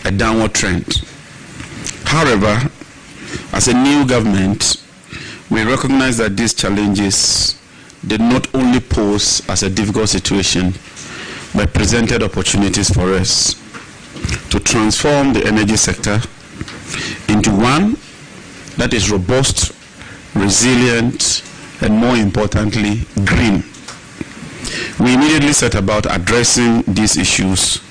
a downward trend. However, as a new government, we recognize that these challenges did not only pose as a difficult situation, but presented opportunities for us to transform the energy sector into one that is robust, resilient, and more importantly, green. We immediately set about addressing these issues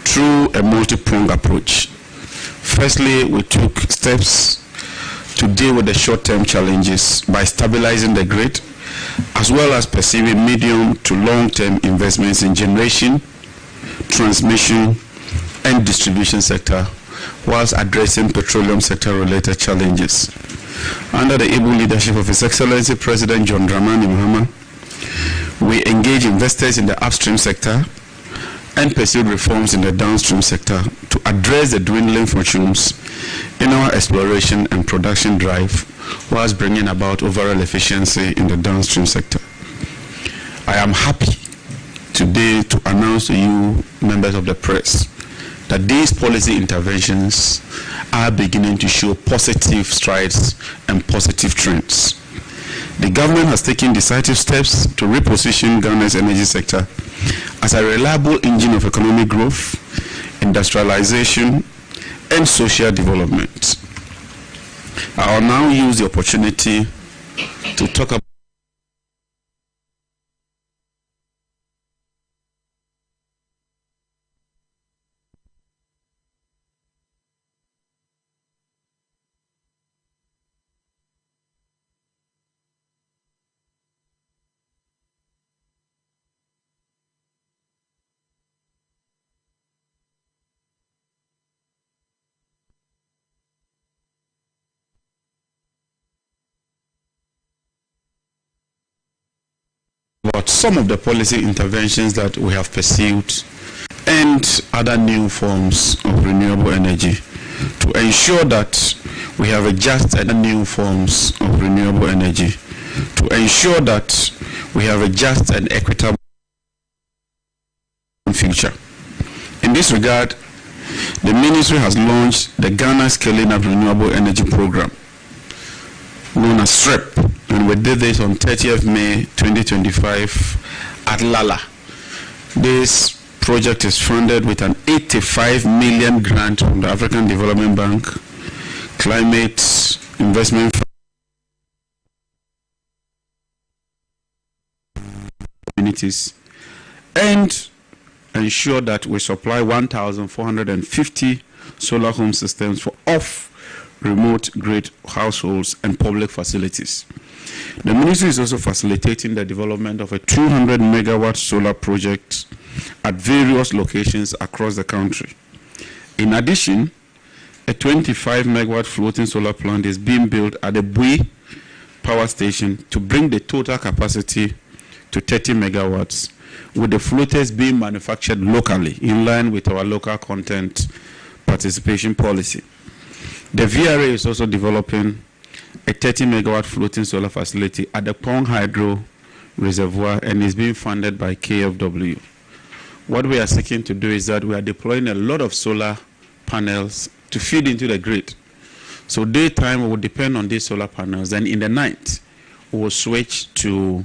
through a multi-pronged approach. Firstly, we took steps to deal with the short-term challenges by stabilizing the grid, as well as pursuing medium to long-term investments in generation, transmission, and distribution sector, whilst addressing petroleum sector-related challenges. Under the able leadership of His Excellency President John Dramani Mahama, we engaged investors in the upstream sector and pursued reforms in the downstream sector to address the dwindling fortunes in our exploration and production drive, whilst bringing about overall efficiency in the downstream sector. I am happy today to announce to you, members of the press, that these policy interventions are beginning to show positive strides and positive trends. The government has taken decisive steps to reposition Ghana's energy sector as a reliable engine of economic growth, industrialization, and social development. I will now use the opportunity to talk about some of the policy interventions that we have pursued and other new forms of renewable energy to ensure that we have a just and new forms of renewable energy, to ensure that we have a just and equitable future. In this regard, the Ministry has launched the Ghana Scaling Up Renewable Energy Program, known as SREP, and we did this on 30th May 2025 at Lala. This project is funded with an 85 million grant from the African Development Bank, Climate Investment Communities, and ensure that we supply 1,450 solar home systems for remote grid households and public facilities. The ministry is also facilitating the development of a 200 megawatt solar project at various locations across the country. In addition, a 25 megawatt floating solar plant is being built at the Bui power station to bring the total capacity to 30 megawatts, with the floaters being manufactured locally in line with our local content participation policy. The VRA is also developing a 30 megawatt floating solar facility at the Pong Hydro Reservoir and is being funded by KFW. What we are seeking to do is that we are deploying a lot of solar panels to feed into the grid. So daytime we will depend on these solar panels, then in the night we will switch to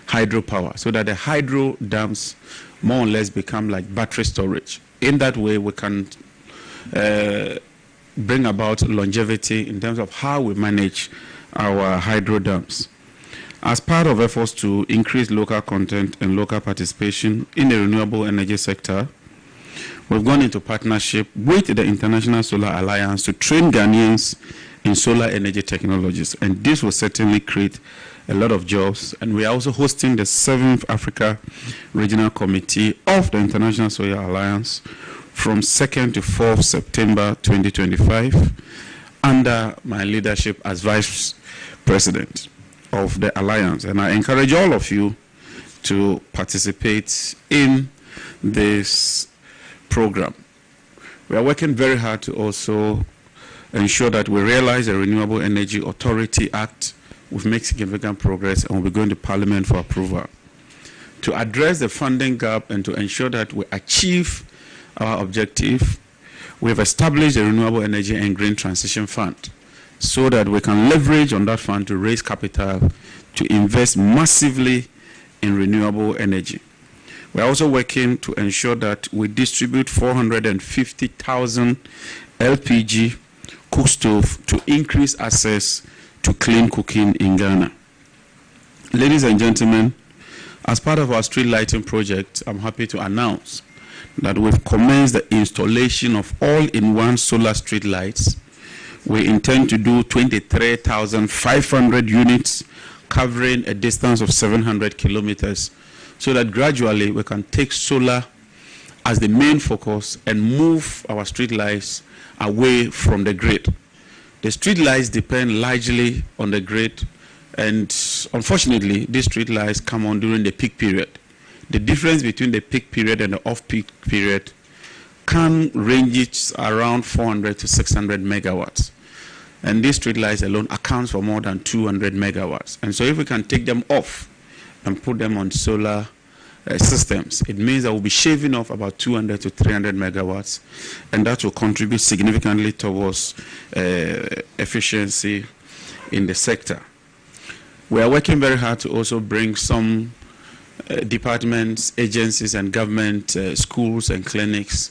hydropower so that the hydro dams more or less become like battery storage. In that way we can bring about longevity in terms of how we manage our hydro dams. As part of efforts to increase local content and local participation in the renewable energy sector, we've gone into partnership with the International Solar Alliance to train Ghanaians in solar energy technologies, and this will certainly create a lot of jobs. And we are also hosting the 7th Africa Regional Committee of the International Solar Alliance from 2nd to 4th September 2025 under my leadership as Vice President of the Alliance. And I encourage all of you to participate in this program. We are working very hard to also ensure that we realize the Renewable Energy Authority Act. We've made significant progress and we'll be going to Parliament for approval. To address the funding gap and to ensure that we achieve our objective, we have established a Renewable Energy and Green Transition Fund so that we can leverage on that fund to raise capital to invest massively in renewable energy. We are also working to ensure that we distribute 450,000 LPG cook stove to increase access to clean cooking in Ghana. Ladies and gentlemen, as part of our street lighting project, I'm happy to announce that we've commenced the installation of all-in-one solar street lights. We intend to do 23,500 units covering a distance of 700 kilometers so that gradually we can take solar as the main focus and move our street lights away from the grid. The street lights depend largely on the grid, and unfortunately these street lights come on during the peak period. The difference between the peak period and the off-peak period can range around 400 to 600 megawatts. And these street lights alone accounts for more than 200 megawatts. And so if we can take them off and put them on solar systems, it means that we'll be shaving off about 200 to 300 megawatts, and that will contribute significantly towards efficiency in the sector. We are working very hard to also bring some departments, agencies, and government schools and clinics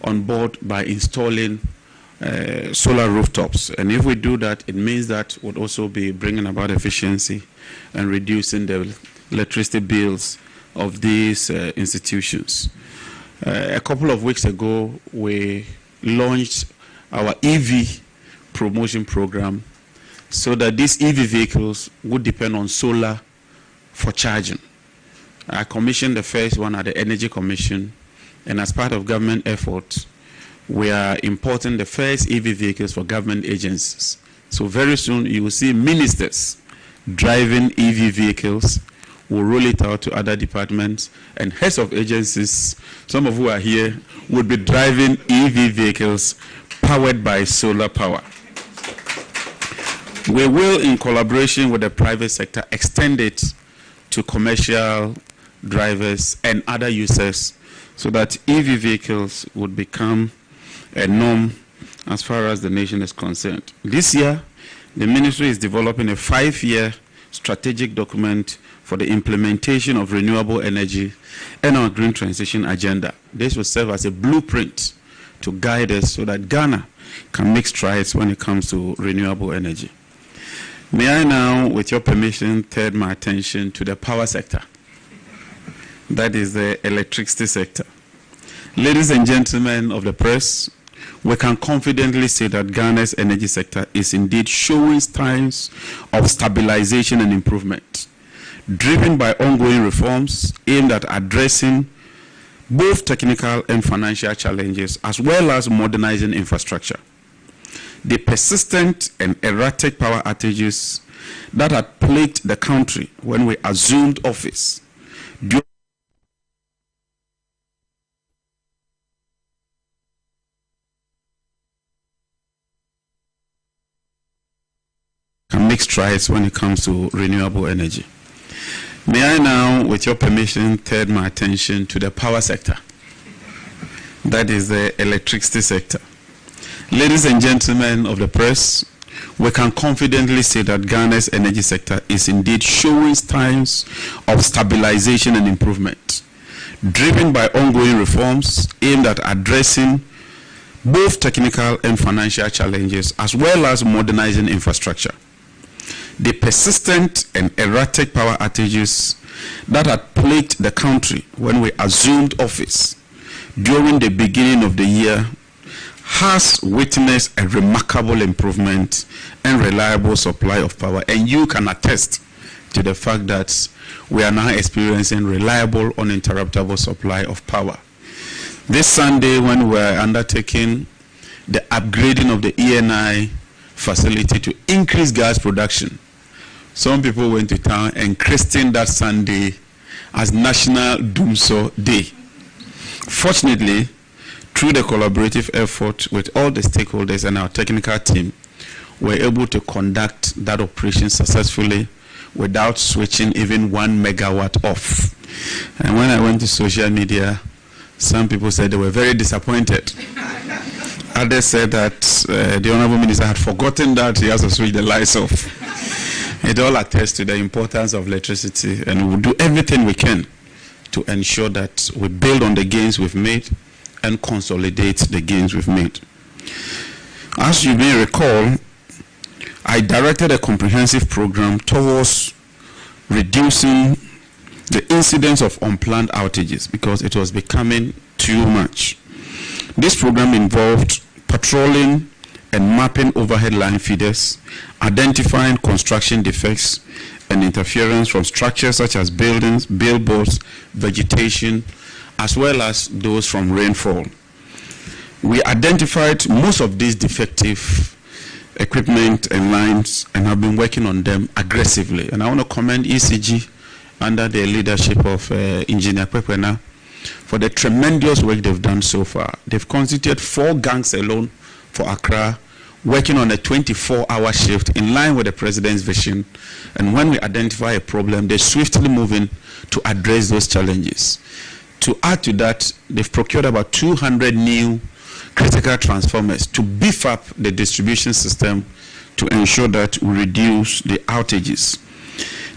on board by installing solar rooftops. And if we do that, it means that would also be bringing about efficiency and reducing the electricity bills of these institutions. A couple of weeks ago, we launched our EV promotion program so that these EV vehicles would depend on solar for charging. I commissioned the first one at the Energy Commission, and as part of government efforts, we are importing the first EV vehicles for government agencies. So very soon you will see ministers driving EV vehicles. We'll roll it out to other departments, and heads of agencies, some of who are here, would be driving EV vehicles powered by solar power. We will, in collaboration with the private sector, extend it to commercial drivers and other users so that EV vehicles would become a norm as far as the nation is concerned. This year, the ministry is developing a 5-year strategic document for the implementation of renewable energy and our green transition agenda. This will serve as a blueprint to guide us so that Ghana can make strides when it comes to renewable energy. May I now, with your permission, turn my attention to the power sector. That is the electricity sector. Ladies and gentlemen of the press, we can confidently say that Ghana's energy sector is indeed showing signs of stabilization and improvement, driven by ongoing reforms aimed at addressing both technical and financial challenges, as well as modernizing infrastructure. The persistent and erratic power outages that had plagued the country when we assumed office can make strides when it comes to renewable energy. May I now, with your permission, turn my attention to the power sector. That is the electricity sector. Ladies and gentlemen of the press, we can confidently say that Ghana's energy sector is indeed showing signs of stabilization and improvement, driven by ongoing reforms aimed at addressing both technical and financial challenges, as well as modernizing infrastructure. The persistent and erratic power outages that had plagued the country when we assumed office during the beginning of the year has witnessed a remarkable improvement and reliable supply of power. And you can attest to the fact that we are now experiencing reliable, uninterruptible supply of power. This Sunday, when we are undertaking the upgrading of the ENI facility to increase gas production, some people went to town and christened that Sunday as National Doomso Day. Fortunately, through the collaborative effort with all the stakeholders and our technical team, we were able to conduct that operation successfully without switching even 1 megawatt off. And when I went to social media, some people said they were very disappointed Others said that the Honorable Minister had forgotten that he has to switch the lights off. It all attests to the importance of electricity, and we will do everything we can to ensure that we build on the gains we've made and consolidate the gains we've made. As you may recall, I directed a comprehensive program towards reducing the incidence of unplanned outages because it was becoming too much. This program involved patrolling and mapping overhead line feeders, identifying construction defects and interference from structures such as buildings, billboards, vegetation, as well as those from rainfall. We identified most of these defective equipment and lines and have been working on them aggressively. And I want to commend ECG under the leadership of Engineer Pekwena for the tremendous work they've done so far. They've constituted 4 gangs alone for Accra, working on a 24-hour shift in line with the President's vision. And when we identify a problem, they're swiftly moving to address those challenges. To add to that, they've procured about 200 new critical transformers to beef up the distribution system to ensure that we reduce the outages.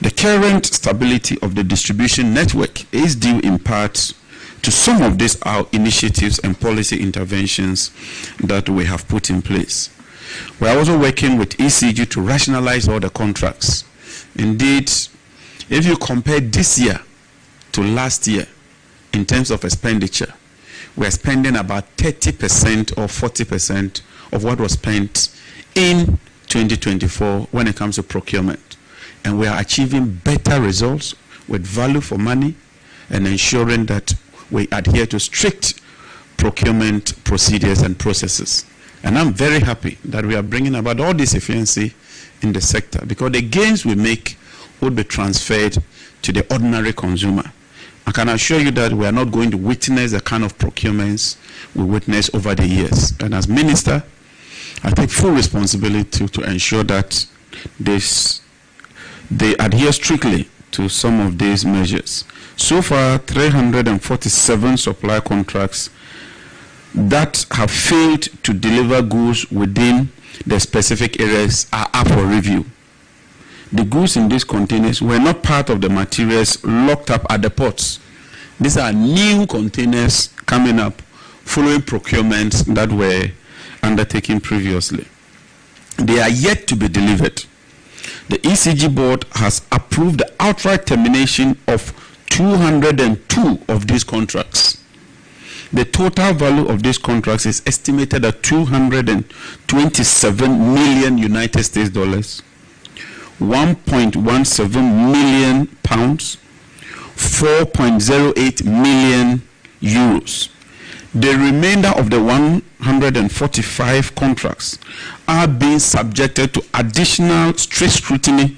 The current stability of the distribution network is due in part to some of these initiatives and policy interventions that we have put in place. We are also working with ECG to rationalize all the contracts. Indeed, if you compare this year to last year in terms of expenditure, we are spending about 30% or 40% of what was spent in 2024 when it comes to procurement. And we are achieving better results with value for money and ensuring that we adhere to strict procurement procedures and processes. And I'm very happy that we are bringing about all this efficiency in the sector because the gains we make would be transferred to the ordinary consumer. I can assure you that we are not going to witness the kind of procurements we witnessed over the years. And as minister, I take full responsibility to ensure that they adhere strictly to some of these measures. So far, 347 supply contracts that have failed to deliver goods within the specific areas are up for review. The goods in these containers were not part of the materials locked up at the ports. These are new containers coming up following procurements that were undertaken previously. They are yet to be delivered. The ECG board has approved the outright termination of 202 of these contracts. The total value of these contracts is estimated at 227 million United States dollars, 1.17 million pounds, 4.08 million euros. The remainder of the 145 contracts are being subjected to additional strict scrutiny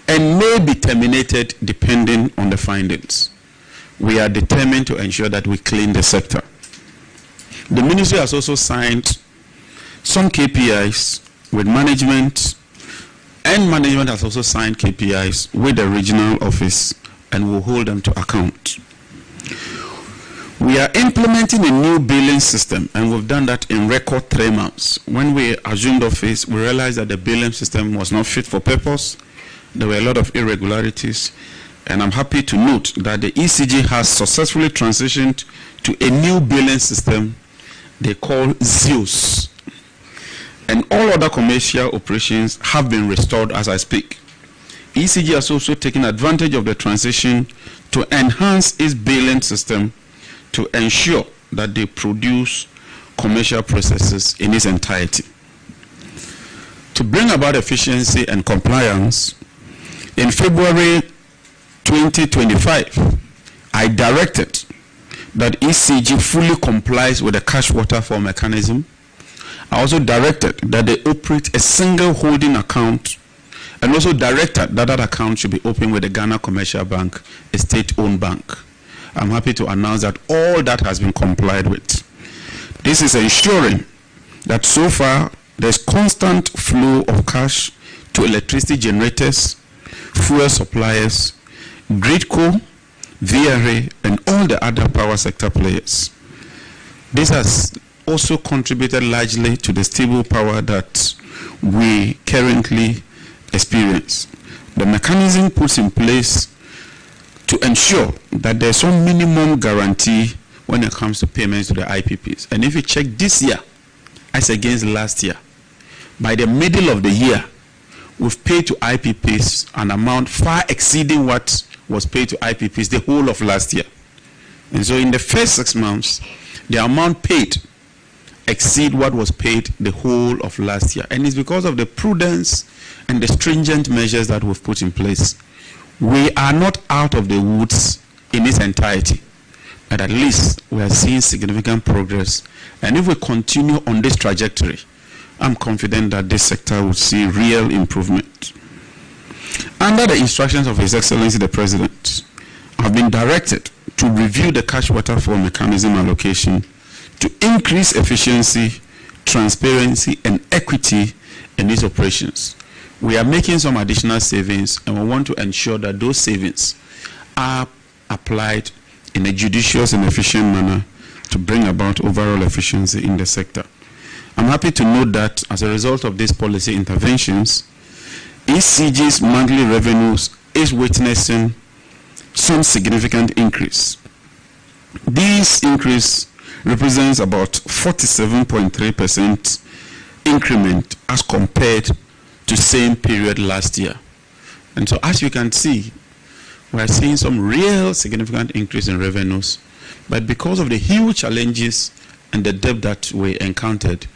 and may be terminated depending on the findings. We are determined to ensure that we clean the sector. The ministry has also signed some KPIs with management, and management has also signed KPIs with the regional office and will hold them to account. We are implementing a new billing system, and we've done that in record 3 months. When we assumed office, we realized that the billing system was not fit for purpose. There were a lot of irregularities, and I'm happy to note that the ECG has successfully transitioned to a new billing system they call Zeus. And all other commercial operations have been restored as I speak. ECG has also taken advantage of the transition to enhance its billing system to ensure that they produce commercial processes in its entirety. To bring about efficiency and compliance, in February 2025, I directed that ECG fully complies with the cash waterfall mechanism. I also directed that they operate a single holding account, and also directed that that account should be opened with the Ghana Commercial Bank, a state-owned bank. I'm happy to announce that all that has been complied with. This is ensuring that so far there's constant flow of cash to electricity generators, fuel suppliers, Gridco, VRA, and all the other power sector players. This has also contributed largely to the stable power that we currently experience. The mechanism puts in place to ensure that there's some minimum guarantee when it comes to payments to the IPPs. And if you check this year as against last year, by the middle of the year, we've paid to IPPs an amount far exceeding what was paid to IPPs the whole of last year. And so in the first 6 months, the amount paid exceed what was paid the whole of last year. And it's because of the prudence and the stringent measures that we've put in place. We are not out of the woods in its entirety, but at least we are seeing significant progress. And if we continue on this trajectory, I'm confident that this sector will see real improvement. Under the instructions of His Excellency the President, I've been directed to review the cash waterfall mechanism allocation to increase efficiency, transparency, and equity in these operations. We are making some additional savings, and we want to ensure that those savings are applied in a judicious and efficient manner to bring about overall efficiency in the sector. I'm happy to note that as a result of these policy interventions, ECG's monthly revenues is witnessing some significant increase. This increase represents about 47.3% increment as compared to same period last year. And so as you can see, we are seeing some real significant increase in revenues, but because of the huge challenges and the debt that we encountered,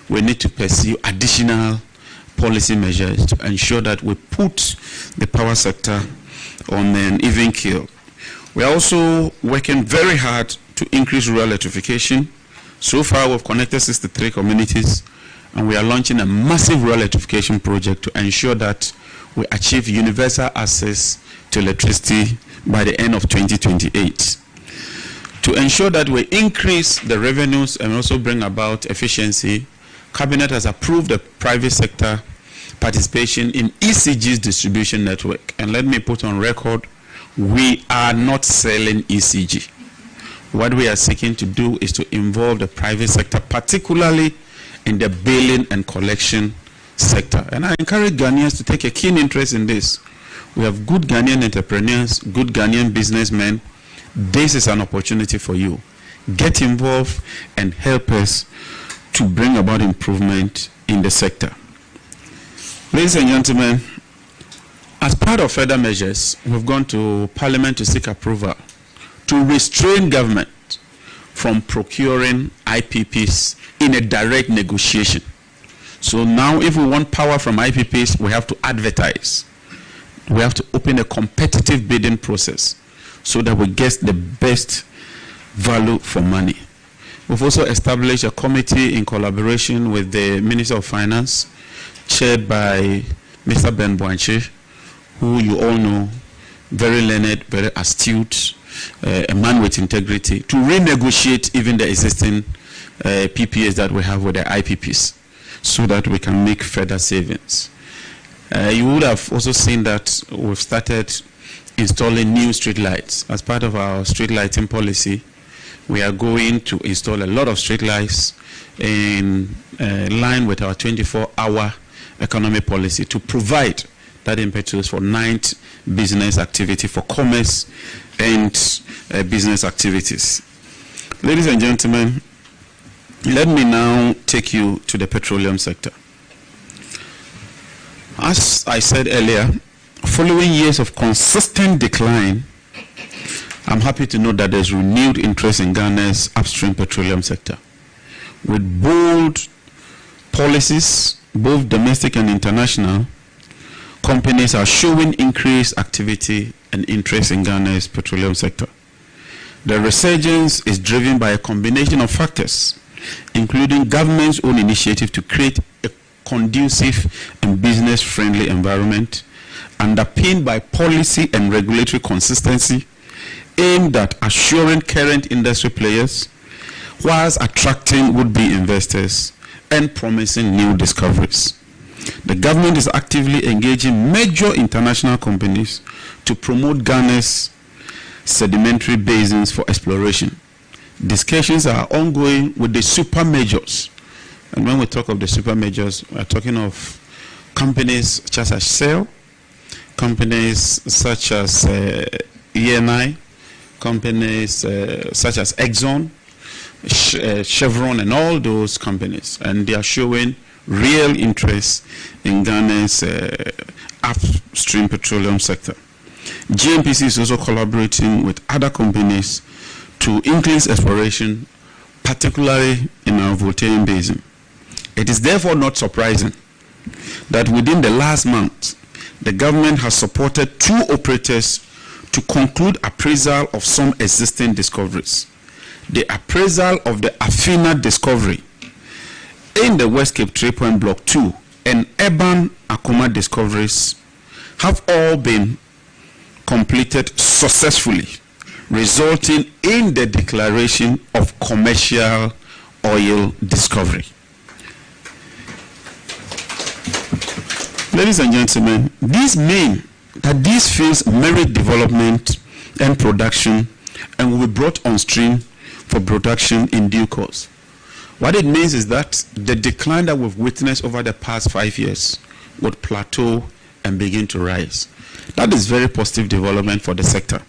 we need to pursue additional policy measures to ensure that we put the power sector on an even keel. We are also working very hard to increase rural electrification. So far, we've connected 63 communities, and we are launching a massive rural electrification project to ensure that we achieve universal access to electricity by the end of 2028. To ensure that we increase the revenues and also bring about efficiency, Cabinet has approved the private sector participation in ECG's distribution network. And let me put on record, we are not selling ECG. What we are seeking to do is to involve the private sector, particularly in the billing and collection sector. And I encourage Ghanaians to take a keen interest in this. We have good Ghanaian entrepreneurs, good Ghanaian businessmen. This is an opportunity for you. Get involved and help us to bring about improvement in the sector. Ladies and gentlemen, as part of further measures, we've gone to Parliament to seek approval to restrain government from procuring IPPs in a direct negotiation. So now if we want power from IPPs, we have to advertise. We have to open a competitive bidding process so that we get the best value for money. We've also established a committee in collaboration with the Minister of Finance, chaired by Mr. Ben Boanche, who you all know, very learned, very astute, a man with integrity, to renegotiate even the existing PPAs that we have with the IPPs so that we can make further savings. You would have also seen that we've started installing new street lights. As part of our street lighting policy, we are going to install a lot of street lights in line with our 24-hour economy policy to provide that impetus for night business activity, for commerce and business activities. Ladies and gentlemen, let me now take you to the petroleum sector. As I said earlier, following years of consistent decline, I'm happy to note that there's renewed interest in Ghana's upstream petroleum sector. With bold policies, both domestic and international, companies are showing increased activity and interest in Ghana's petroleum sector. The resurgence is driven by a combination of factors, including government's own initiative to create a conducive and business-friendly environment, underpinned by policy and regulatory consistency, aimed at assuring current industry players, whilst attracting would-be investors and promising new discoveries. The government is actively engaging major international companies to promote Ghana's sedimentary basins for exploration. Discussions are ongoing with the super majors. And when we talk of the super majors, we're talking of companies such as Shell, companies such as ENI, companies such as Exxon, Chevron, and all those companies. And they are showing real interest in Ghana's upstream petroleum sector. GNPC is also collaborating with other companies to increase exploration, particularly in our Voltairean Basin. It is therefore not surprising that within the last month, the government has supported 2 operators to conclude appraisal of some existing discoveries. The appraisal of the Afina discovery in the West Cape 3 Block 2 and Eban Akuma discoveries have all been completed successfully, resulting in the declaration of commercial oil discovery. Ladies and gentlemen, these mean that these fields merit development and production and will be brought on stream for production in due course. What it means is that the decline that we've witnessed over the past 5 years would plateau and begin to rise. That is very positive development for the sector.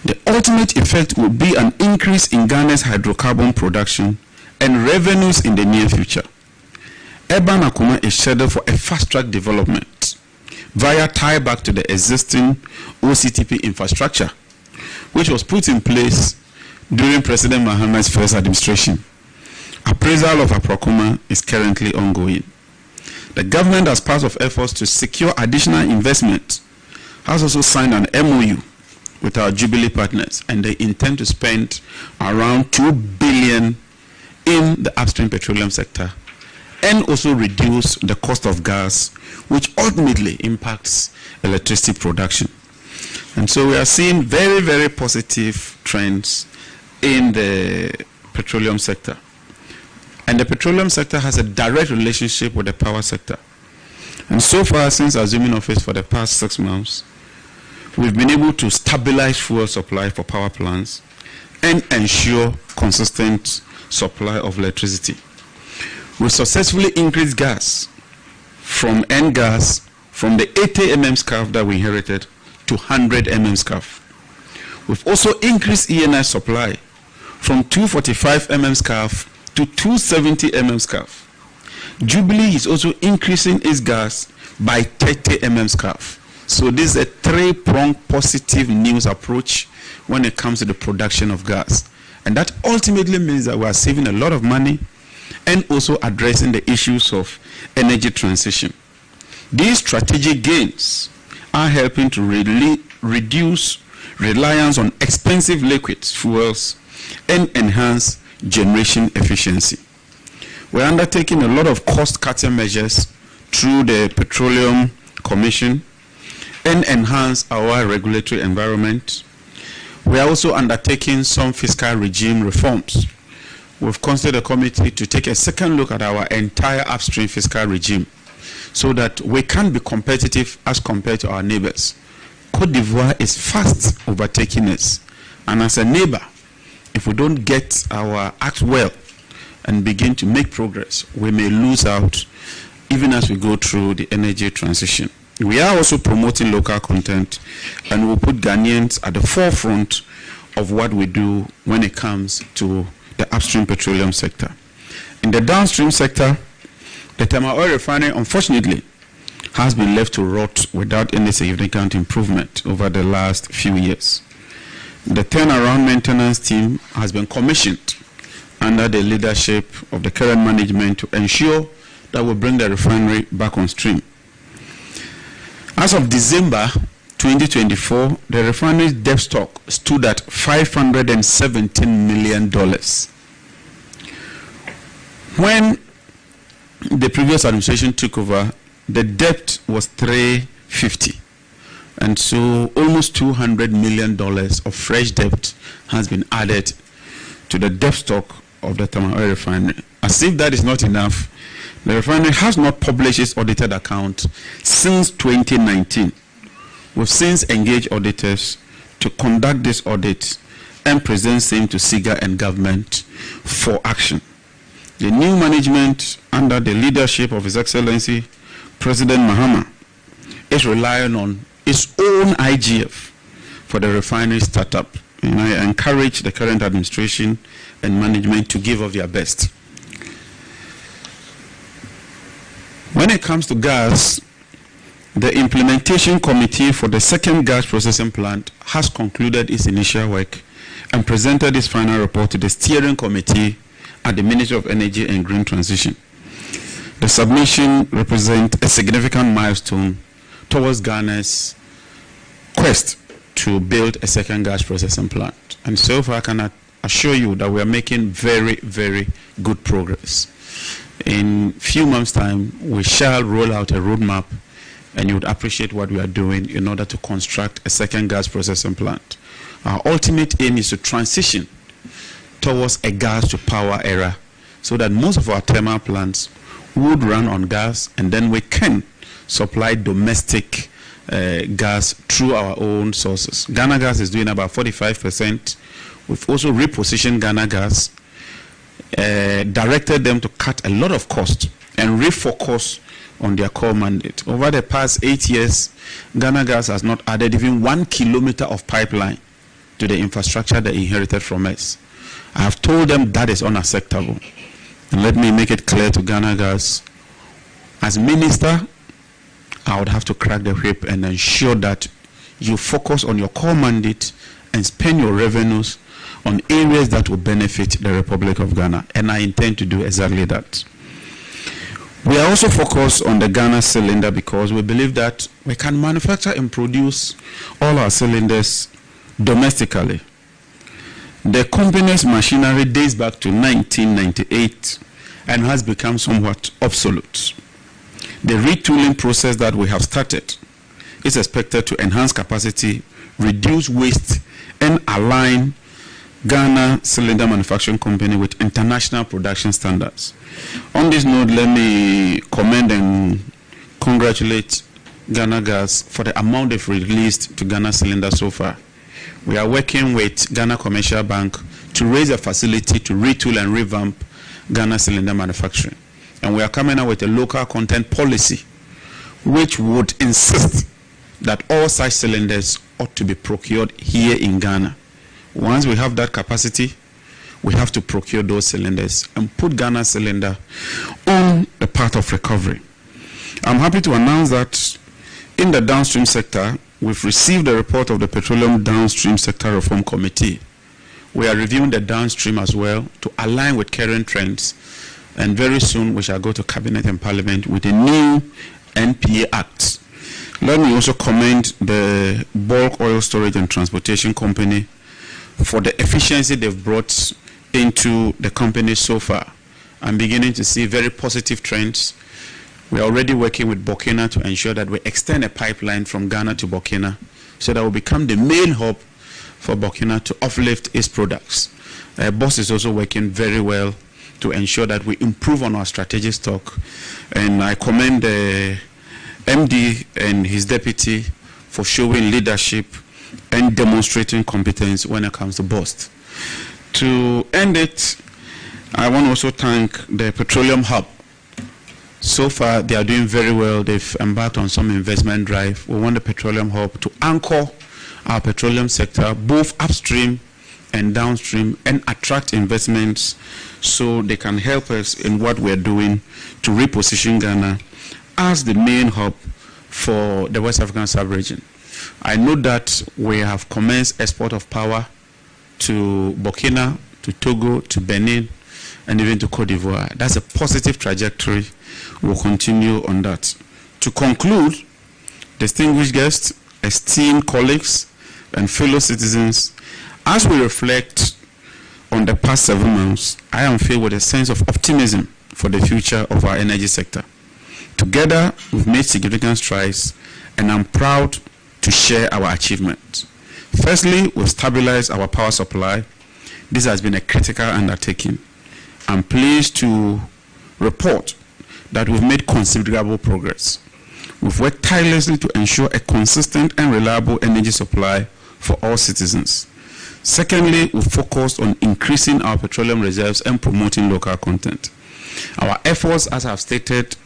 The ultimate effect will be an increase in Ghana's hydrocarbon production and revenues in the near future. Eban Akuma is scheduled for a fast-track development via tie-back to the existing OCTP infrastructure, which was put in place during President Mahama's first administration. Appraisal of Akuma is currently ongoing. The government, as part of efforts to secure additional investment, has also signed an MOU with our Jubilee partners, and they intend to spend around 2 billion in the upstream petroleum sector and also reduce the cost of gas, which ultimately impacts electricity production. And so we are seeing very, very positive trends in the petroleum sector. And the petroleum sector has a direct relationship with the power sector. And so far, since assuming office for the past 6 months, we've been able to stabilize fuel supply for power plants and ensure consistent supply of electricity. We successfully increased gas from N-gas from the 80 mm scarf that we inherited to 100 mm scarf. We've also increased ENI supply from 245 mm scarf to 270 mm scarf. Jubilee is also increasing its gas by 30 mm scarf. So this is a 3-pronged positive news approach when it comes to the production of gas. And that ultimately means that we are saving a lot of money and also addressing the issues of energy transition. These strategic gains are helping to reduce reliance on expensive liquid fuels and enhance generation efficiency. We're undertaking a lot of cost-cutting measures through the Petroleum Commission and enhance our regulatory environment. We are also undertaking some fiscal regime reforms. We've constituted a committee to take a second look at our entire upstream fiscal regime so that we can be competitive as compared to our neighbors. Côte d'Ivoire is fast overtaking us. And as a neighbor, if we don't get our act well and begin to make progress, we may lose out even as we go through the energy transition. We are also promoting local content, and we'll put Ghanaians at the forefront of what we do when it comes to the upstream petroleum sector. In the downstream sector, the thermal oil refinery, unfortunately, has been left to rot without any significant improvement over the last few years. The turnaround maintenance team has been commissioned under the leadership of the current management to ensure that we bring the refinery back on stream. As of December 2024, the refinery's debt stock stood at $517 million. When the previous administration took over, the debt was $350. And so almost $200 million of fresh debt has been added to the debt stock of the thermal oil refinery. As if that is not enough, the refinery has not published its audited account since 2019. We've since engaged auditors to conduct this audit and present same to SIGA and government for action. The new management under the leadership of His Excellency President Mahama is relying on its own IGF for the refinery startup. And I encourage the current administration and management to give of their best. When it comes to gas, the implementation committee for the second gas processing plant has concluded its initial work and presented its final report to the steering committee at the Ministry of Energy and Green Transition. The submission represents a significant milestone towards Ghana's quest to build a second gas processing plant. And so far I can assure you that we are making very, very good progress. In a few months' time, we shall roll out a roadmap, and you would appreciate what we are doing in order to construct a second gas processing plant. Our ultimate aim is to transition towards a gas to power era so that most of our thermal plants would run on gas, and then we can supply domestic gas through our own sources. Ghana Gas is doing about 45%. We've also repositioned Ghana Gas, directed them to cut a lot of cost and refocus on their core mandate. Over the past 8 years, Ghana Gas has not added even 1 kilometer of pipeline to the infrastructure they inherited from us. I have told them that is unacceptable. And let me make it clear to Ghana Gas, as minister, I would have to crack the whip and ensure that you focus on your core mandate and spend your revenues on areas that will benefit the Republic of Ghana. And I intend to do exactly that. We are also focused on the Ghana cylinder because we believe that we can manufacture and produce all our cylinders domestically. The company's machinery dates back to 1998 and has become somewhat obsolete. The retooling process that we have started is expected to enhance capacity, reduce waste, and align Ghana Cylinder Manufacturing Company with international production standards. On this note, let me commend and congratulate Ghana Gas for the amount they've released to Ghana Cylinder so far. We are working with Ghana Commercial Bank to raise a facility to retool and revamp Ghana Cylinder Manufacturing. And we are coming out with a local content policy which would insist that all such cylinders ought to be procured here in Ghana. Once we have that capacity, we have to procure those cylinders and put Ghana Cylinder on the path of recovery. I'm happy to announce that in the downstream sector, we've received a report of the Petroleum Downstream Sector Reform Committee. We are reviewing the downstream as well to align with current trends, and very soon we shall go to Cabinet and Parliament with a new NPA Act. Let me also commend the Bulk Oil Storage and Transportation Company for the efficiency they've brought into the company so far. I'm beginning to see very positive trends. We are already working with Burkina to ensure that we extend a pipeline from Ghana to Burkina so that we become the main hub for Burkina to uplift its products. BOSS is also working very well to ensure that we improve on our strategic stock. And I commend the MD and his deputy for showing leadership and demonstrating competence when it comes to BOSS. To end it, I want to also thank the Petroleum Hub. So far, they are doing very well. They've embarked on some investment drive. We want the Petroleum Hub to anchor our petroleum sector, both upstream and downstream, and attract investments so they can help us in what we're doing to reposition Ghana as the main hub for the West African sub-region. I know that we have commenced export of power to Burkina, to Togo, to Benin, and even to Cote d'Ivoire. That's a positive trajectory. We'll continue on that. To conclude, distinguished guests, esteemed colleagues, and fellow citizens, as we reflect on the past 7 months, I am filled with a sense of optimism for the future of our energy sector. Together, we've made significant strides, and I'm proud to share our achievements. Firstly, we've stabilized our power supply. This has been a critical undertaking. I'm pleased to report that we've made considerable progress. We've worked tirelessly to ensure a consistent and reliable energy supply for all citizens. Secondly, we focused on increasing our petroleum reserves and promoting local content. Our efforts, as I've stated,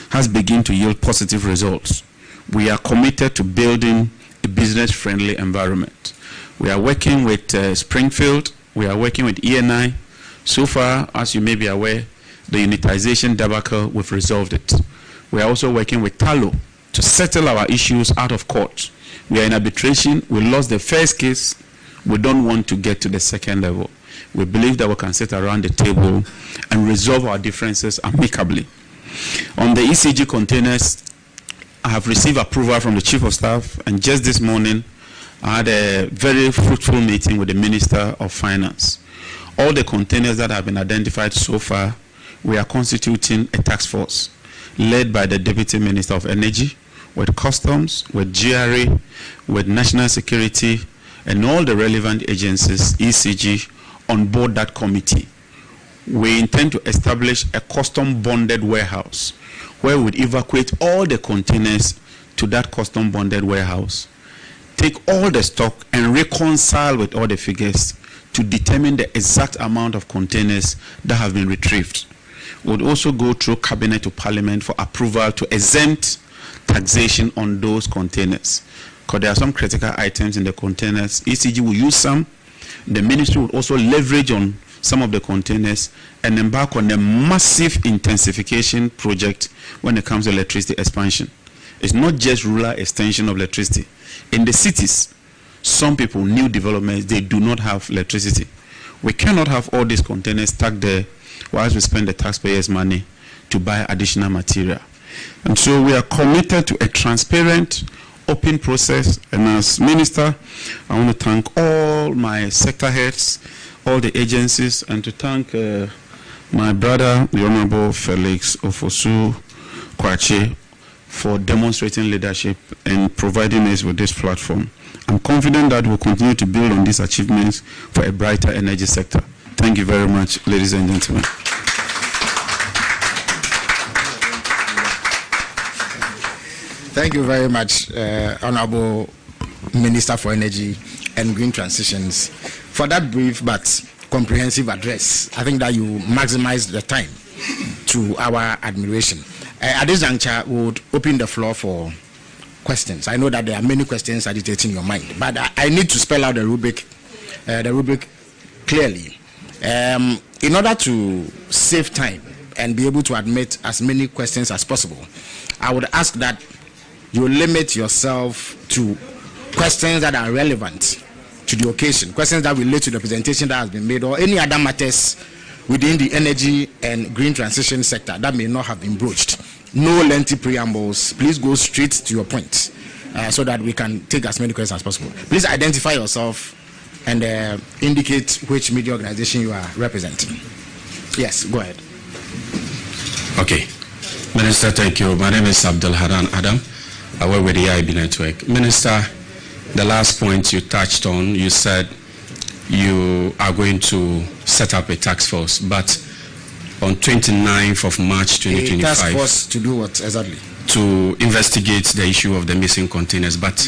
has begun to yield positive results. We are committed to building a business-friendly environment. We are working with Springfield. We are working with ENI. So far, as you may be aware, the unitization debacle, we've resolved it. We are also working with Talo to settle our issues out of court. We are in arbitration. We lost the first case. We don't want to get to the second level. We believe that we can sit around the table and resolve our differences amicably. On the ECG containers, I have received approval from the Chief of Staff, and just this morning, I had a very fruitful meeting with the Minister of Finance. All the containers that have been identified so far, we are constituting a task force led by the Deputy Minister of Energy, with Customs, with GRA, with National Security, and all the relevant agencies, ECG, on board that committee. We intend to establish a custom-bonded warehouse where we would evacuate all the containers to that custom-bonded warehouse, take all the stock and reconcile with all the figures to determine the exact amount of containers that have been retrieved. We would also go through Cabinet to Parliament for approval to exempt taxation on those containers, because there are some critical items in the containers. ECG will use some. The ministry will also leverage on some of the containers and embark on a massive intensification project when it comes to electricity expansion. It's not just rural extension of electricity. In the cities, some people, new developments, they do not have electricity. We cannot have all these containers stuck there whilst we spend the taxpayers' money to buy additional material. And so we are committed to a transparent, open process. And as Minister, I want to thank all my sector heads, all the agencies, and to thank my brother, the Honorable Felix Ofosu Kwache, for demonstrating leadership and providing us with this platform. I'm confident that we'll continue to build on these achievements for a brighter energy sector. Thank you very much, ladies and gentlemen. Thank you very much, Honorable Minister for Energy and Green Transitions, for that brief but comprehensive address. I think that you maximized the time to our admiration. At this juncture, we would open the floor for questions. I know that there are many questions agitating your mind, but I need to spell out the rubric clearly. In order to save time and be able to admit as many questions as possible, I would ask that you limit yourself to questions that are relevant to the occasion, questions that relate to the presentation that has been made, or any other matters within the energy and green transition sector that may not have been broached. No lengthy preambles. Please go straight to your point so that we can take as many questions as possible. Please identify yourself and indicate which media organization you are representing. Yes, go ahead. Okay. Minister, thank you. My name is Abdul Haran Adam. I work with the IB Network. Minister, the last point you touched on, you said you are going to set up a task force, but on 29th of March 2025. A task force to do what exactly? To investigate the issue of the missing containers, but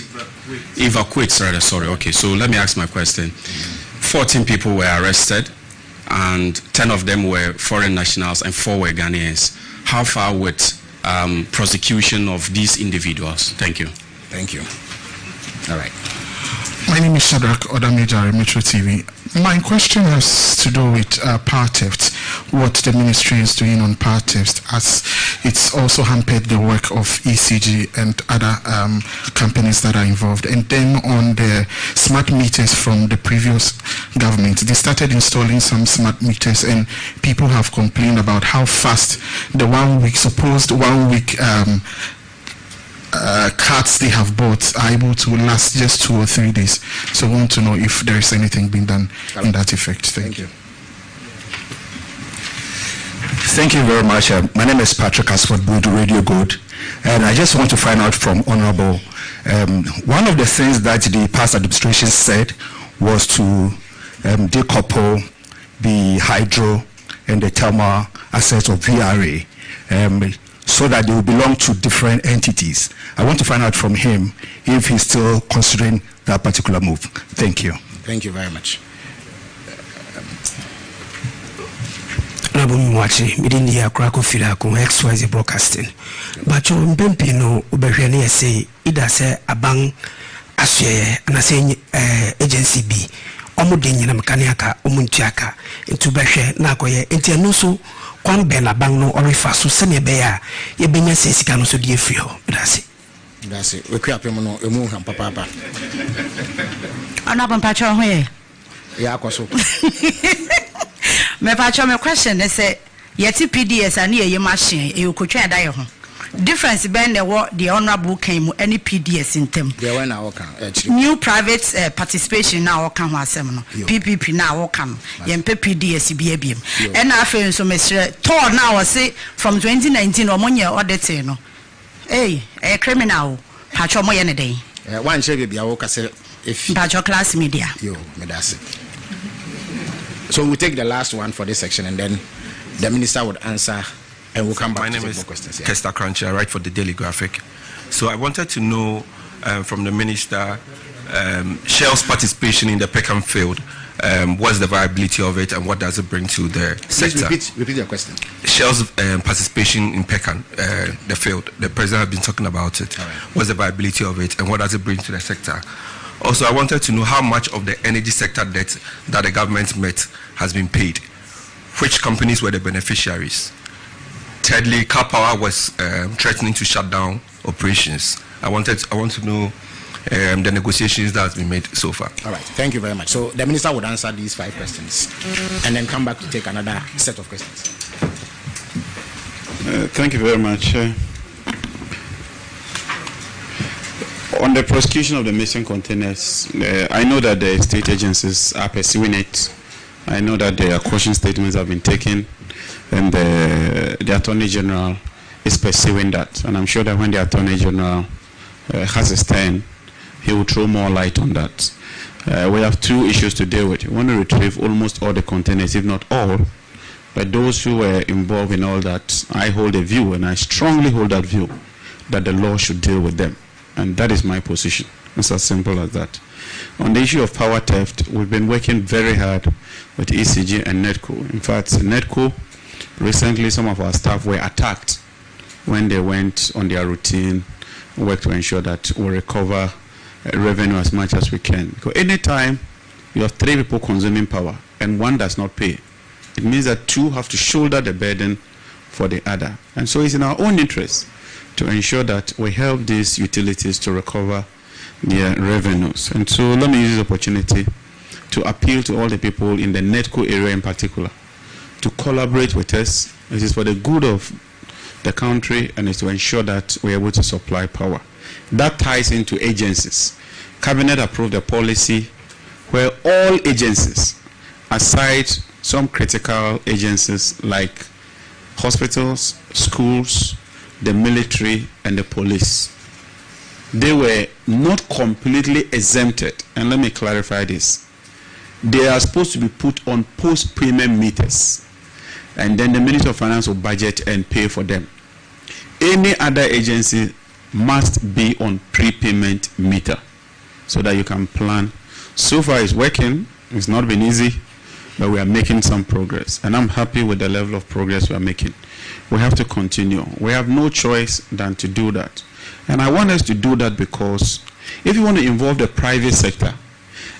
evacuate rather, sorry. Okay, so let me ask my question. 14 people were arrested, and 10 of them were foreign nationals and 4 were Ghanaians. How far with prosecution of these individuals? Thank you. Thank you. All right. My name is Shadrach Odamejare, Metro TV. My question has to do with power theft, what the ministry is doing on power theft, as it's also hampered the work of ECG and other companies that are involved. And then on the smart meters from the previous government, they started installing some smart meters, and people have complained about how fast the supposed one week cards they have bought are able to last just 2 or 3 days. So I want to know if there is anything being done in that effect. Thank you. Thank you very much. My name is Patrick Asford Boyd, Radio Good, and I just want to find out from Honorable, one of the things that the past administration said was to decouple the hydro and the thermal assets of VRA, so that they will belong to different entities. I want to find out from him if he's still considering that particular move. Thank you. Thank you very much. Honorable Mwachi, Midinia Krako Filako, XYZ Broadcasting. But you Bempino, Uberiani say, either say a bang asye, and I say agency B, Omudin Mekaniaka, Omuntiaka, into Beshe, Nakoye, Entianusu, Kwambena Bangno, or Rifasu, Senya Bea, Yebenya says he can also be free. That's it. We create a papa. Honorable Pacho, yeah, Koso. My question is yeti PDS and your machine, you could try die. Difference ben the honorable came any PDS in them. New private participation now can was PPP now can YMP PDS BABM. And I feel so Mr. Tor now I say from 2019 or 1 year or the hey, a criminal patch more any day. One shall be our if patch your class media. You, Medasi. So we'll take the last one for this section and then the minister would answer and we'll come back. My name is Kester Crunchy. I write for the Daily Graphic. So I wanted to know from the minister Shell's participation in the Peckham field. What's the viability of it and what does it bring to the sector? Repeat your question. Shell's participation in Peckham, the field. The president has been talking about it. Right. What's the viability of it and what does it bring to the sector? Also, I wanted to know how much of the energy sector debt that the government met has been paid. Which companies were the beneficiaries? Thirdly, Car Power was threatening to shut down operations. I want to know the negotiations that have been made so far. All right, thank you very much. So the minister would answer these 5 questions and then come back to take another set of questions. Thank you very much. On the prosecution of the missing containers, I know that the state agencies are pursuing it. I know that their caution statements have been taken, and the Attorney General is pursuing that. And I'm sure that when the Attorney General has his turn, he will throw more light on that. We have 2 issues to deal with. We want to retrieve almost all the containers, if not all. But those who were involved in all that, I hold a view, and I strongly hold that view, that the law should deal with them. And that is my position. It's as simple as that. On the issue of power theft, we've been working very hard with ECG and NETCO. In fact, NETCO, recently some of our staff were attacked when they went on their routine work to ensure that we recover revenue as much as we can. Because anytime you have 3 people consuming power and 1 does not pay, it means that 2 have to shoulder the burden for the other. And so it's in our own interest to ensure that we help these utilities to recover their revenues. And so let me use this opportunity to appeal to all the people in the NETCO area in particular to collaborate with us. This is for the good of the country and is to ensure that we're able to supply power. That ties into agencies. Cabinet approved a policy where all agencies, aside some critical agencies like hospitals, schools, the military and the police, they were not completely exempted. And let me clarify this. They are supposed to be put on post-payment meters, and then the Ministry of Finance will budget and pay for them. Any other agency must be on prepayment meter so that you can plan. So far it's working. It's not been easy, but we are making some progress, and I'm happy with the level of progress we are making. We have to continue. We have no choice than to do that. And I want us to do that because if you want to involve the private sector,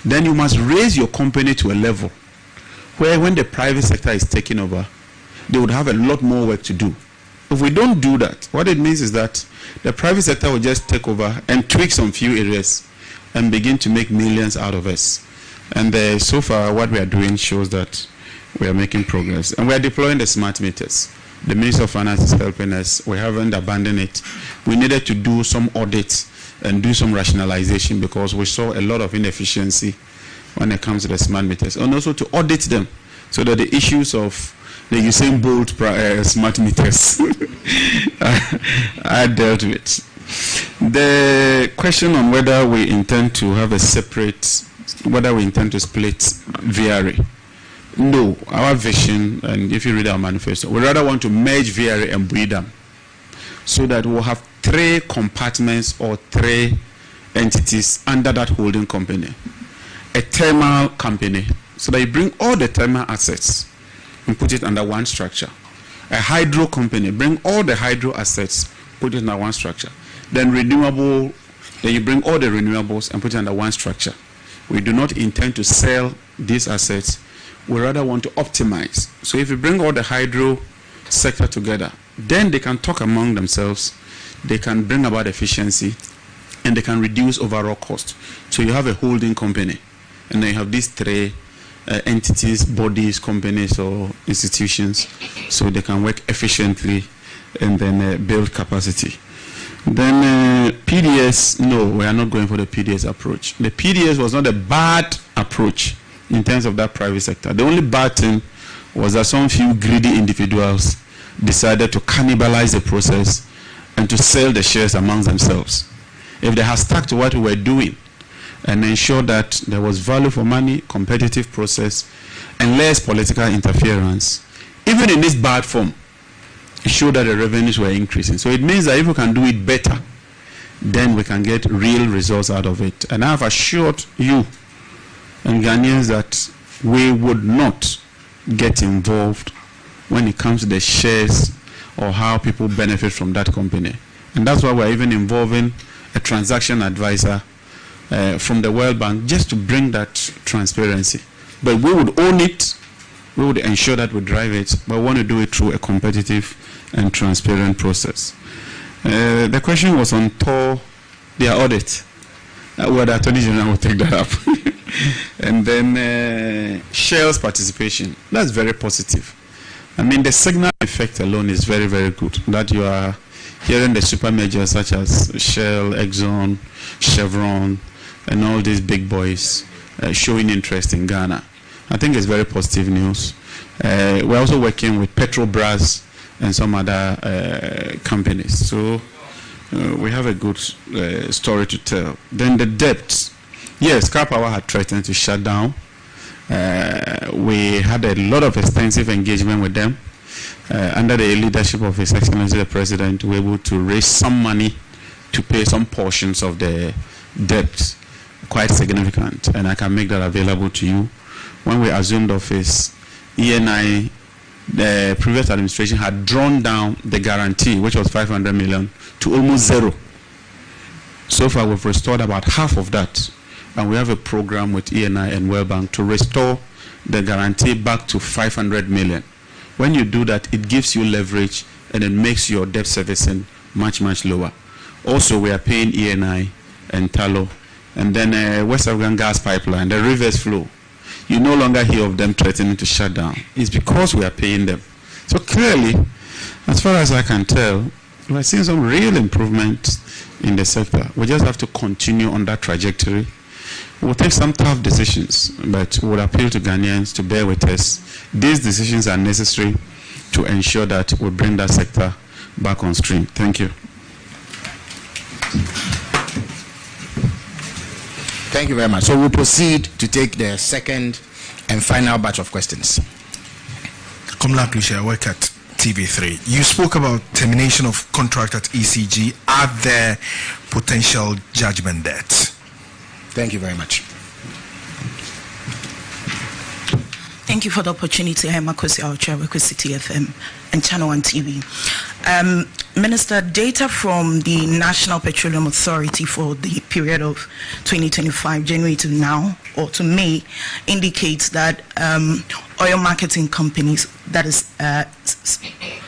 then you must raise your company to a level where when the private sector is taking over, they would have a lot more work to do. If we don't do that, what it means is that the private sector will just take over and tweak some few areas and begin to make millions out of us. And so far what we are doing shows that we are making progress. And we are deploying the smart meters. The Minister of Finance is helping us. We haven't abandoned it. We needed to do some audits and do some rationalization because we saw a lot of inefficiency when it comes to the smart meters, and also to audit them so that the issues of the Usain Bolt smart meters are dealt with. The question on whether we intend to have a separate, whether we intend to split VRA. No, our vision, and if you read our manifesto, we rather want to merge VRA and Buidam so that we'll have 3 compartments or 3 entities under that holding company. A thermal company, so that you bring all the thermal assets and put it under one structure. A hydro company, bring all the hydro assets, put it under one structure. Then renewable, then you bring all the renewables and put it under one structure. We do not intend to sell these assets. We rather want to optimize. So if you bring all the hydro sector together, then they can talk among themselves, they can bring about efficiency, and they can reduce overall cost. So you have a holding company, and then you have these three entities, bodies, companies, or institutions, so they can work efficiently and then build capacity. Then PDS, no, we are not going for the PDS approach. The PDS was not a bad approach in terms of that private sector. The only bad thing was that some few greedy individuals decided to cannibalize the process and to sell the shares amongst themselves. If they had stuck to what we were doing and ensure that there was value for money, competitive process, and less political interference, even in this bad form, it showed that the revenues were increasing. So it means that if we can do it better, then we can get real results out of it. And I have assured you and Ghanaians that we would not get involved when it comes to the shares or how people benefit from that company. And that's why we're even involving a transaction advisor from the World Bank just to bring that transparency. But we would own it, we would ensure that we drive it, but we want to do it through a competitive and transparent process. The question was on their audit. Well, the Attorney General will take that up. And then Shell's participation, that's very positive. I mean, the signal effect alone is very, very good. That you are hearing the super majors such as Shell, Exxon, Chevron, and all these big boys showing interest in Ghana. I think it's very positive news. We're also working with Petrobras and some other companies. So we have a good story to tell. Then the debt. Yes, Car Power had threatened to shut down. We had a lot of extensive engagement with them. Under the leadership of His Excellency the President, we were able to raise some money to pay some portions of the debt, quite significant, and I can make that available to you. When we assumed office, ENI, the previous administration had drawn down the guarantee, which was 500 million, to almost zero. So far, we've restored about half of that, and we have a program with ENI and World Bank to restore the guarantee back to 500 million. When you do that, it gives you leverage and it makes your debt servicing much, much lower. Also, we are paying ENI and Talo, and then West African gas pipeline, the reverse flow. You no longer hear of them threatening to shut down. It's because we are paying them. So clearly, as far as I can tell, we're seeing some real improvement in the sector. We just have to continue on that trajectory. We'll take some tough decisions, but we'll appeal to Ghanaians to bear with us. These decisions are necessary to ensure that we bring that sector back on stream. Thank you. Thank you very much. So we'll proceed to take the second and final batch of questions. Komla Klusha, I work at TV3. You spoke about termination of contract at ECG. Are there potential judgment debts? Thank you very much. Thank you for the opportunity. I'm Makosi Aucha, work with City FM and Channel 1 TV. Minister, data from the National Petroleum Authority for the period of 2025, January to now, or to May, indicates that oil marketing companies, that is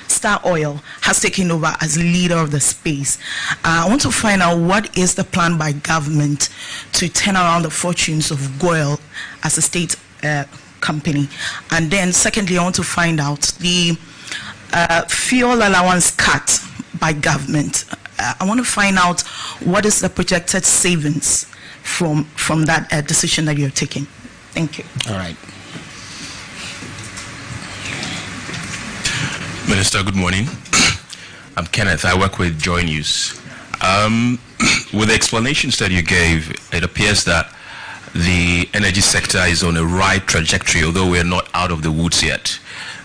Star Oil, has taken over as leader of the space. I want to find out what is the plan by government to turn around the fortunes of GOIL as a state company. And then secondly, I want to find out the fuel allowance cut by government. I want to find out what is the projected savings from that decision that you're taking. Thank you. All right. Minister, good morning. I'm Kenneth. I work with Joy News. With the explanations that you gave, it appears that the energy sector is on a right trajectory, although we're not out of the woods yet.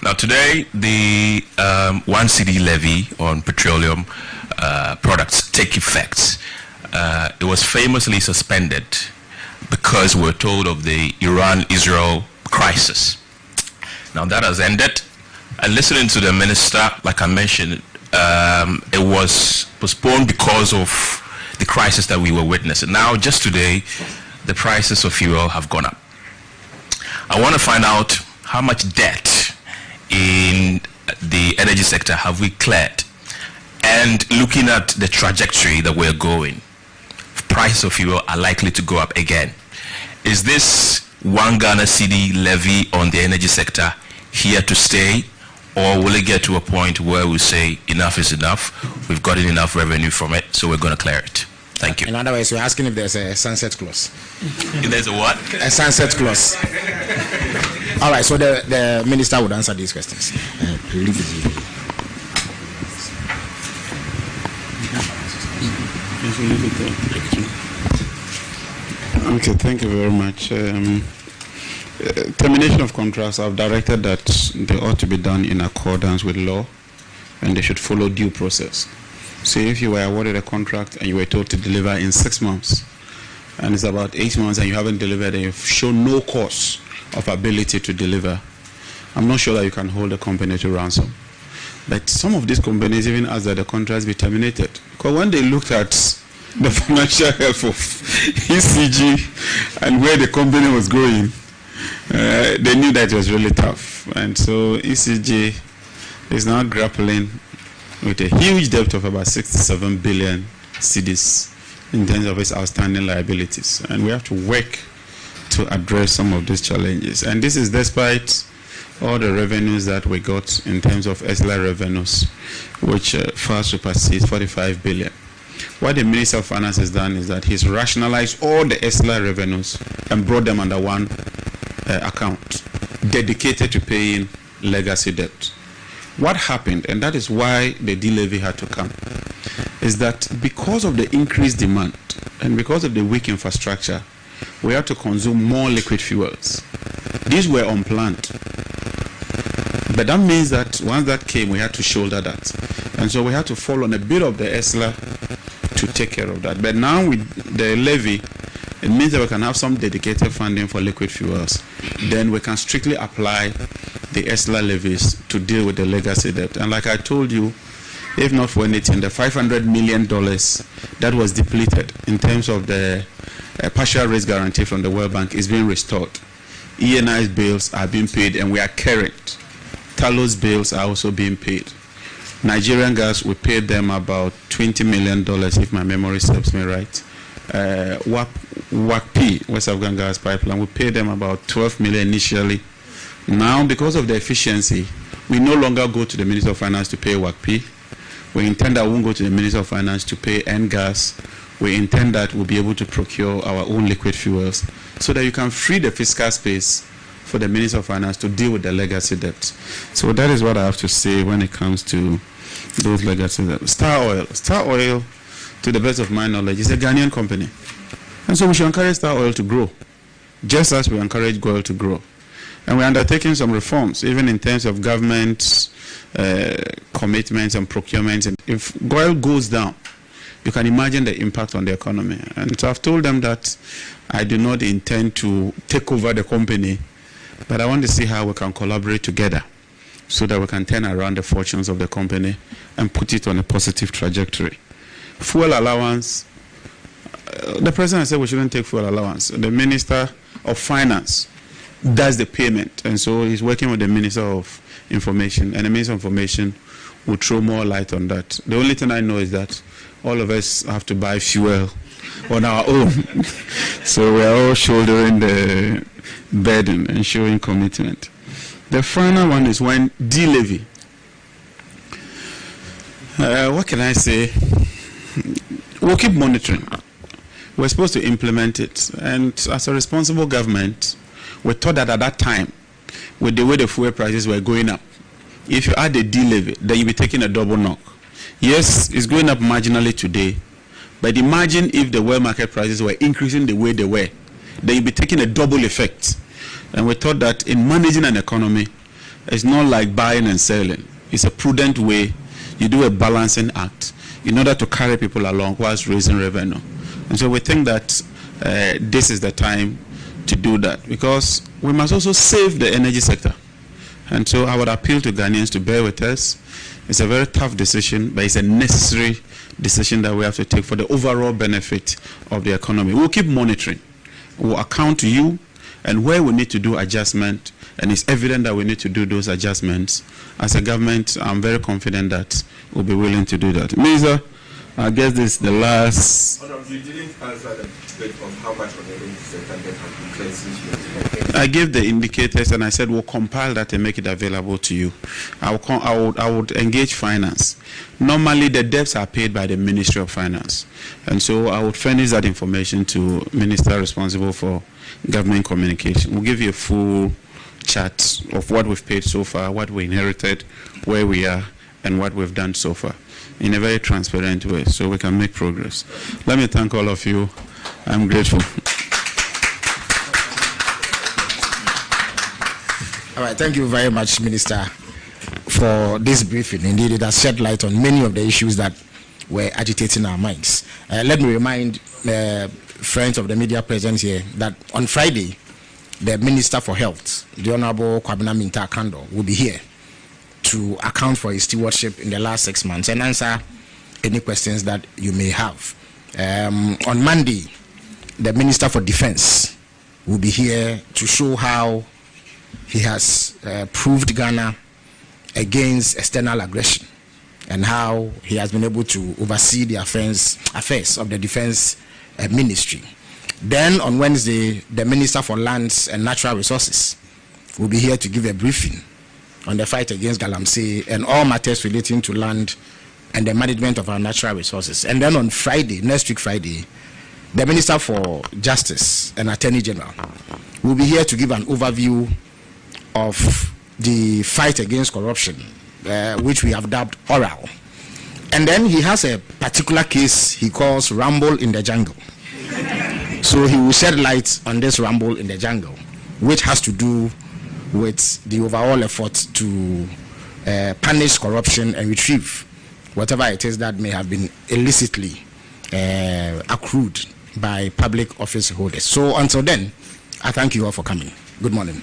Now today, the 1 cedi levy on petroleum products take effect. It was famously suspended because we're told of the Iran-Israel crisis. Now that has ended. And listening to the minister, like I mentioned, it was postponed because of the crisis that we were witnessing. Now, just today, the prices of fuel have gone up. I want to find out how much debt in the energy sector have we cleared, and looking at the trajectory that we're going, prices of fuel are likely to go up again. Is this one Ghana cedi levy on the energy sector here to stay, or will it get to a point where we say enough is enough, we've gotten enough revenue from it, so we're going to clear it? Thank you. In other words, you're asking if there's a sunset clause. If there's a what? A sunset clause. All right, so the minister would answer these questions. Okay, thank you very much. Termination of contracts, I've directed that they ought to be done in accordance with law, and they should follow due process. So if you were awarded a contract and you were told to deliver in 6 months, and it's about 8 months and you haven't delivered, and you've shown no cause of ability to deliver, I'm not sure that you can hold the company to ransom. But some of these companies even asked that the contracts be terminated. Because when they looked at the financial health of ECG and where the company was going, they knew that it was really tough. And so ECG is now grappling with a huge debt of about 67 billion cedis in terms of its outstanding liabilities. And we have to work to address some of these challenges. And this is despite all the revenues that we got in terms of ESLA revenues, which far supersedes 45 billion. What the Minister of Finance has done is that he's rationalized all the ESLA revenues and brought them under one account dedicated to paying legacy debt. What happened, and that is why the de-levy had to come, is that because of the increased demand and because of the weak infrastructure, we had to consume more liquid fuels. These were unplanned. But that means that once that came, we had to shoulder that. And so we had to fall on a bit of the ESLA to take care of that. But now with the levy, it means that we can have some dedicated funding for liquid fuels. Then we can strictly apply the ESLA levies to deal with the legacy debt. And like I told you, if not for anything, the $500 million that was depleted in terms of the partial risk guarantee from the World Bank is being restored. ENI's bills are being paid and we are current. Talos bills are also being paid. Nigerian Gas, we paid them about $20 million, if my memory serves me right. WACP, West African Gas Pipeline, we paid them about $12 million initially. Now, because of the efficiency, we no longer go to the Minister of Finance to pay WACP. We intend that we won't go to the Minister of Finance to pay N-Gas. We intend that we'll be able to procure our own liquid fuels so that you can free the fiscal space for the Minister of Finance to deal with the legacy debt. So that is what I have to say when it comes to those legacy debts. Star Oil, to the best of my knowledge, is a Ghanaian company. And so we should encourage Star Oil to grow, just as we encourage GOIL to grow. And we're undertaking some reforms, even in terms of government commitments and procurements. And if GOIL goes down, you can imagine the impact on the economy. And so I've told them that I do not intend to take over the company, but I want to see how we can collaborate together so that we can turn around the fortunes of the company and put it on a positive trajectory. Fuel allowance, the president said we shouldn't take fuel allowance. The Minister of Finance does the payment, and so he's working with the Minister of Information, and the Minister of Information will throw more light on that. The only thing I know is that all of us have to buy fuel on our own. So we're all shouldering the burden and showing commitment. The final one is when de-levy. What can I say? We'll keep monitoring. We're supposed to implement it. And as a responsible government, we thought that at that time, with the way the fuel prices were going up, if you add a de-levy, then you'll be taking a double knock. Yes, it's going up marginally today, but imagine if the world market prices were increasing the way they were, then you'll be taking a double effect. And we thought that in managing an economy, it's not like buying and selling. It's a prudent way. You do a balancing act in order to carry people along whilst raising revenue. And so we think that this is the time to do that, because we must also save the energy sector. And so I would appeal to Ghanaians to bear with us. It's a very tough decision, but it's a necessary decision that we have to take for the overall benefit of the economy. We'll keep monitoring. We'll account to you, and where we need to do adjustment, and it's evident that we need to do those adjustments, as a government, I'm very confident that we'll be willing to do that. Minister, I guess this is the last. You didn't answer the bit of how much of the energy sector debt has been cleared since you I gave the indicators, and I said we'll compile that and make it available to you. I would engage finance. Normally, the debts are paid by the Ministry of Finance, and so I would furnish that information to Minister responsible for government communication. We'll give you a full chart of what we've paid so far, what we inherited, where we are, and what we've done so far, in a very transparent way, so we can make progress. Let me thank all of you. I'm grateful. All right, thank you very much, Minister, for this briefing. Indeed, it has shed light on many of the issues that were agitating our minds. Let me remind friends of the media present here that on Friday, the Minister for Health, the Honorable Kwabena Minta Kando, will be here to account for his stewardship in the last 6 months and answer any questions that you may have. On Monday, the Minister for Defense will be here to show how he has proved Ghana against external aggression and how he has been able to oversee the affairs of the Defense Ministry. Then on Wednesday, the Minister for Lands and Natural Resources will be here to give a briefing on the fight against Galamsey and all matters relating to land and the management of our natural resources. And then on Friday, next week Friday, the Minister for Justice and Attorney General will be here to give an overview of the fight against corruption, which we have dubbed oral. And then he has a particular case he calls Rumble in the Jungle. So he will shed light on this Rumble in the Jungle, which has to do with the overall effort to punish corruption and retrieve whatever it is that may have been illicitly accrued by public office holders. So until then, I thank you all for coming. Good morning.